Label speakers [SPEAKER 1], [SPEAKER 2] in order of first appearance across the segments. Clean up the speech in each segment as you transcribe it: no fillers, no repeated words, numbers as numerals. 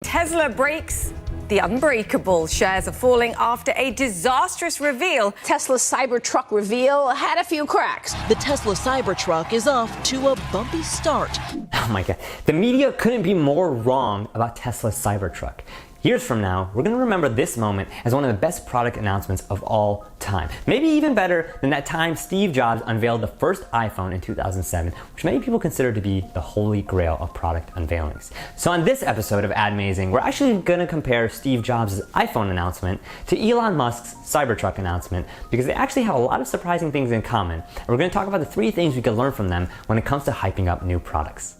[SPEAKER 1] Tesla breaks the unbreakable. Shares are falling after a disastrous reveal.
[SPEAKER 2] Tesla Cybertruck reveal had a few cracks.
[SPEAKER 3] The Tesla Cybertruck is off to a bumpy start.
[SPEAKER 4] Oh my god, the media couldn't be more wrong about Tesla's Cybertruck. Years from now, we're going to remember this moment as one of the best product announcements of all time. Maybe even better than that time Steve Jobs unveiled the first iPhone in 2007, which many people consider to be the holy grail of product unveilings. So on this episode of Admazing, we're actually going to compare Steve Jobs' iPhone announcement to Elon Musk's Cybertruck announcement because they actually have a lot of surprising things in common. And we're going to talk about the 3 things we can learn from them when it comes to hyping up new products.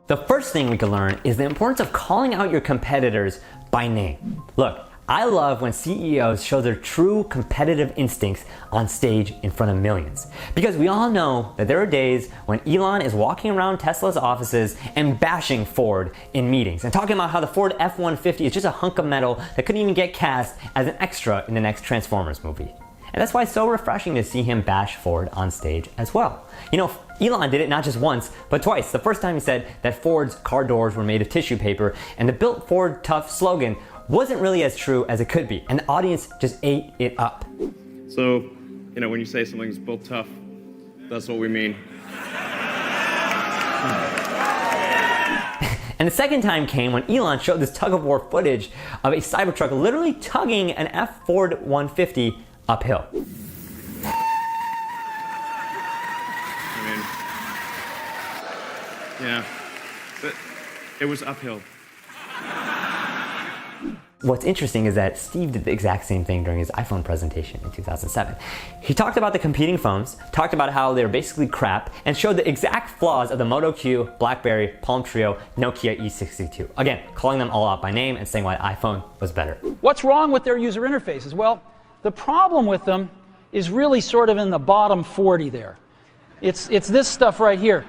[SPEAKER 4] The first thing we can learn is the importance of calling out your competitors by name. Look, I love when CEOs show their true competitive instincts on stage in front of millions. Because we all know that there are days when Elon is walking around Tesla's offices and bashing Ford in meetings and talking about how the Ford F150 is just a hunk of metal that couldn't even get cast as an extra in the next Transformers movie. And that's why it's so refreshing to see him bash Ford on stage as well. You know, Elon did it not just once, but twice. The first time he said that Ford's car doors were made of tissue paper, and the Built Ford Tough slogan wasn't really as true as it could be, and the audience just ate it up.
[SPEAKER 5] So, you know, when you say something's built tough, that's what we mean.
[SPEAKER 4] And the second time came when Elon showed this tug-of-war footage of a Cybertruck literally tugging an Ford F150 uphill.
[SPEAKER 5] Yeah, but it was uphill.
[SPEAKER 4] What's interesting is that Steve did the exact same thing during his iPhone presentation in 2007. He talked about the competing phones, talked about how they're basically crap, and showed the exact flaws of the Moto Q, BlackBerry, Palm Treo, Nokia E62. Again, calling them all out by name and saying why iPhone was better.
[SPEAKER 6] What's wrong with their user interfaces? Well, the problem with them is really sort of in the bottom 40 there. It's this stuff right here.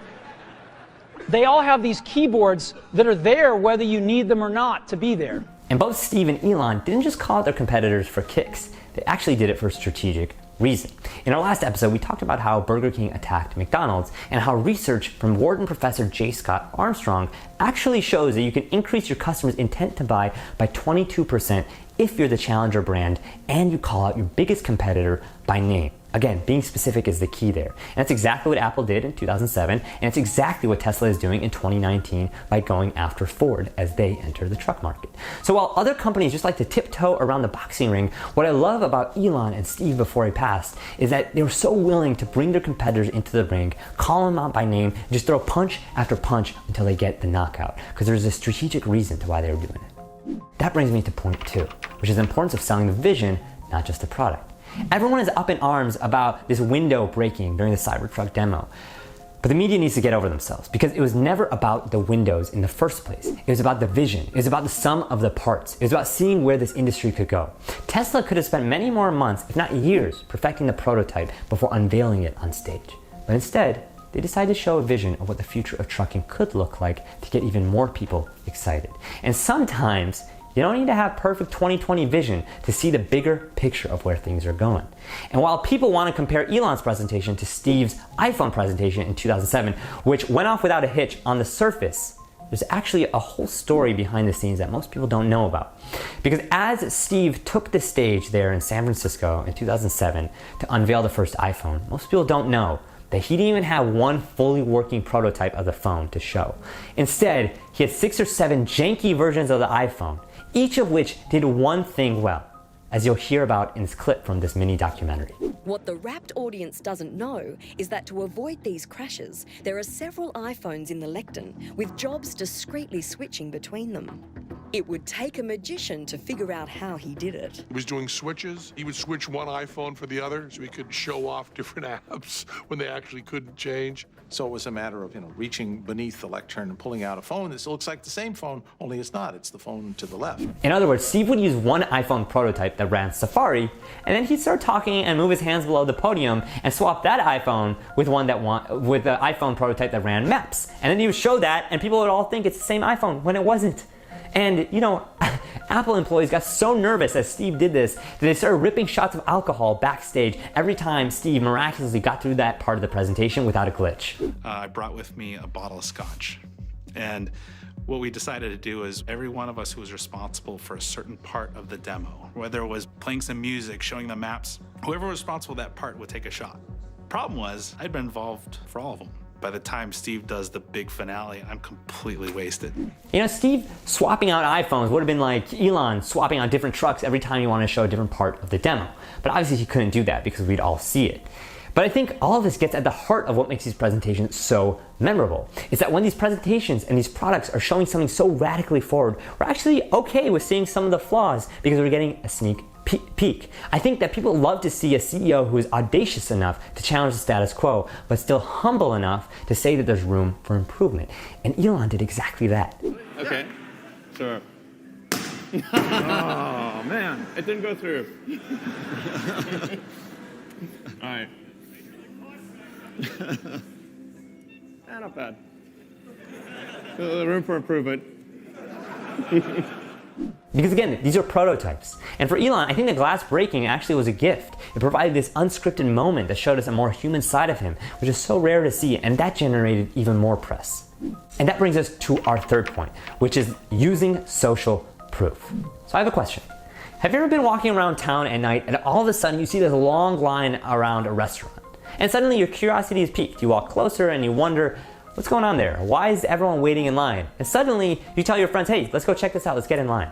[SPEAKER 6] They all have these keyboards that are there whether you need them or not to be there.
[SPEAKER 4] And both Steve and Elon didn't just call out their competitors for kicks. They actually did it for a strategic reason. In our last episode, we talked about how Burger King attacked McDonald's and how research from Wharton professor J. Scott Armstrong actually shows that you can increase your customers' intent to buy by 22% if you're the challenger brand and you call out your biggest competitor by name. Again, being specific is the key there. And that's exactly what Apple did in 2007, and it's exactly what Tesla is doing in 2019 by going after Ford as they enter the truck market. So while other companies just like to tiptoe around the boxing ring, what I love about Elon and Steve before he passed is that they were so willing to bring their competitors into the ring, call them out by name, and just throw punch after punch until they get the knockout, because there's a strategic reason to why they were doing it. That brings me to point 2, which is the importance of selling the vision, not just the product. Everyone is up in arms about this window breaking during the Cybertruck demo. But the media needs to get over themselves because it was never about the windows in the first place. It was about the vision. It was about the sum of the parts. It was about seeing where this industry could go. Tesla could have spent many more months, if not years, perfecting the prototype before unveiling it on stage. But instead, they decided to show a vision of what the future of trucking could look like to get even more people excited. And sometimes, you don't need to have perfect 20/20 vision to see the bigger picture of where things are going. And while people want to compare Elon's presentation to Steve's iPhone presentation in 2007, which went off without a hitch on the surface, there's actually a whole story behind the scenes that most people don't know about. Because as Steve took the stage there in San Francisco in 2007 to unveil the first iPhone, most people don't know that he didn't even have one fully working prototype of the phone to show. Instead, he had 6 or 7 janky versions of the iPhone, each of which did one thing well, as you'll hear about in this clip from this mini documentary.
[SPEAKER 7] What the rapt audience doesn't know is that to avoid these crashes, there are several iPhones in the lectern, with Jobs discreetly switching between them. It would take a magician to figure out how he did it.
[SPEAKER 8] He was doing switches. He would switch one iPhone for the other so he could show off different apps when they actually couldn't change.
[SPEAKER 9] So it was a matter of, reaching beneath the lectern and pulling out a phone that looks like the same phone, only it's not. It's the phone to the left.
[SPEAKER 4] In other words, Steve would use one iPhone prototype that ran Safari, and then he'd start talking and move his hands below the podium and swap that iPhone with with the iPhone prototype that ran Maps. And then he would show that, and people would all think it's the same iPhone when it wasn't. And, Apple employees got so nervous as Steve did this that they started ripping shots of alcohol backstage every time Steve miraculously got through that part of the presentation without a glitch.
[SPEAKER 10] I brought with me a bottle of scotch. And What we decided to do is every one of us who was responsible for a certain part of the demo, whether it was playing some music, showing the maps, whoever was responsible for that part would take a shot. Problem was, I'd been involved for all of them. By the time Steve does the big finale, I'm completely wasted.
[SPEAKER 4] You know, Steve swapping out iPhones would have been like Elon swapping out different trucks every time he wanted to show a different part of the demo. But obviously he couldn't do that because we'd all see it. But I think all of this gets at the heart of what makes these presentations so memorable. Is that when these presentations and these products are showing something so radically forward, we're actually okay with seeing some of the flaws because we're getting a sneak peek. I think that people love to see a CEO who is audacious enough to challenge the status quo, but still humble enough to say that there's room for improvement. And Elon did exactly that.
[SPEAKER 5] Okay, sure. Oh man, it didn't go through. All right. Not bad. Room for improvement.
[SPEAKER 4] Because again, these are prototypes. And for Elon, I think the glass breaking actually was a gift. It provided this unscripted moment that showed us a more human side of him, which is so rare to see, and that generated even more press. And that brings us to our third point, which is using social proof. So I have a question. Have you ever been walking around town at night and all of a sudden you see this long line around a restaurant? And suddenly your curiosity is piqued. You walk closer and you wonder, what's going on there? Why is everyone waiting in line? And suddenly you tell your friends, hey, let's go check this out, let's get in line.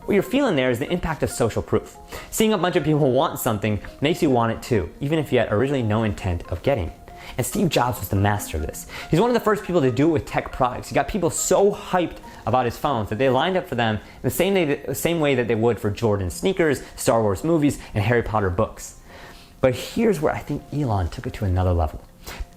[SPEAKER 4] What you're feeling there is the impact of social proof. Seeing a bunch of people want something makes you want it too, even if you had originally no intent of getting it. And Steve Jobs was the master of this. He's one of the first people to do it with tech products. He got people so hyped about his phones that they lined up for them in the same way that they would for Jordan sneakers, Star Wars movies, and Harry Potter books. But here's where I think Elon took it to another level.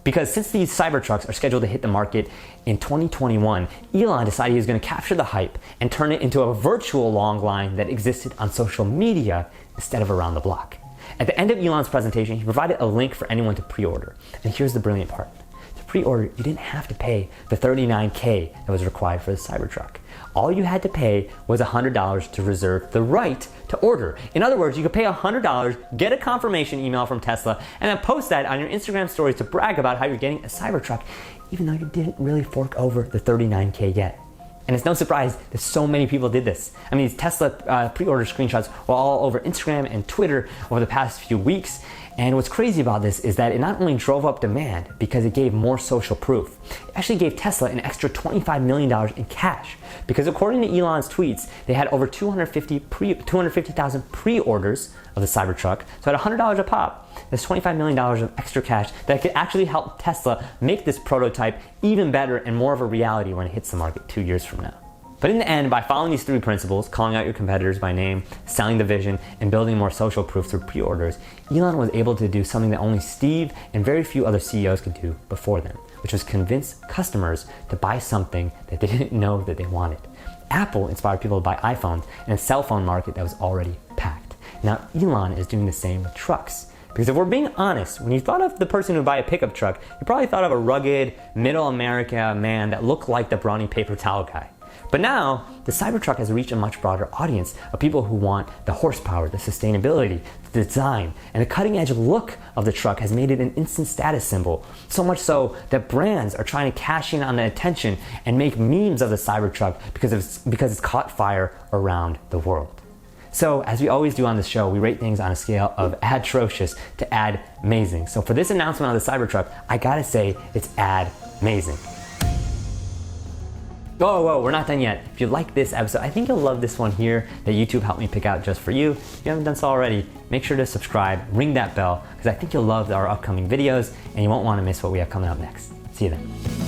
[SPEAKER 4] Because since these Cybertrucks are scheduled to hit the market in 2021, Elon decided he was going to capture the hype and turn it into a virtual long line that existed on social media instead of around the block. At the end of Elon's presentation, he provided a link for anyone to pre-order. And here's the brilliant part. To pre-order, you didn't have to pay the $39K that was required for the Cybertruck. All you had to pay was $100 to reserve the right to order. In other words, you could pay $100, get a confirmation email from Tesla, and then post that on your Instagram stories to brag about how you're getting a Cybertruck, even though you didn't really fork over the $39K yet. And it's no surprise that so many people did this. I mean, these Tesla pre-order screenshots were all over Instagram and Twitter over the past few weeks. And what's crazy about this is that it not only drove up demand because it gave more social proof, it actually gave Tesla an extra $25 million in cash. Because according to Elon's tweets, they had over 250,000 pre-orders of the Cybertruck. So at $100 a pop, there's $25 million of extra cash that could actually help Tesla make this prototype even better and more of a reality when it hits the market 2 years from now. But in the end, by following these three principles, calling out your competitors by name, selling the vision, and building more social proof through pre-orders, Elon was able to do something that only Steve and very few other CEOs could do before them, which was convince customers to buy something that they didn't know that they wanted. Apple inspired people to buy iPhones in a cell phone market that was already packed. Now Elon is doing the same with trucks. Because if we're being honest, when you thought of the person who would buy a pickup truck, you probably thought of a rugged, middle America man that looked like the brawny paper towel guy. But now, the Cybertruck has reached a much broader audience of people who want the horsepower, the sustainability, the design, and the cutting-edge look of the truck has made it an instant status symbol. So much so that brands are trying to cash in on the attention and make memes of the Cybertruck because it's caught fire around the world. So, as we always do on this show, we rate things on a scale of atrocious to admazing. So for this announcement of the Cybertruck, I gotta say it's admazing. Whoa, we're not done yet. If you like this episode, I think you'll love this one here that YouTube helped me pick out just for you. If you haven't done so already, make sure to subscribe, ring that bell, because I think you'll love our upcoming videos and you won't want to miss what we have coming up next. See you then.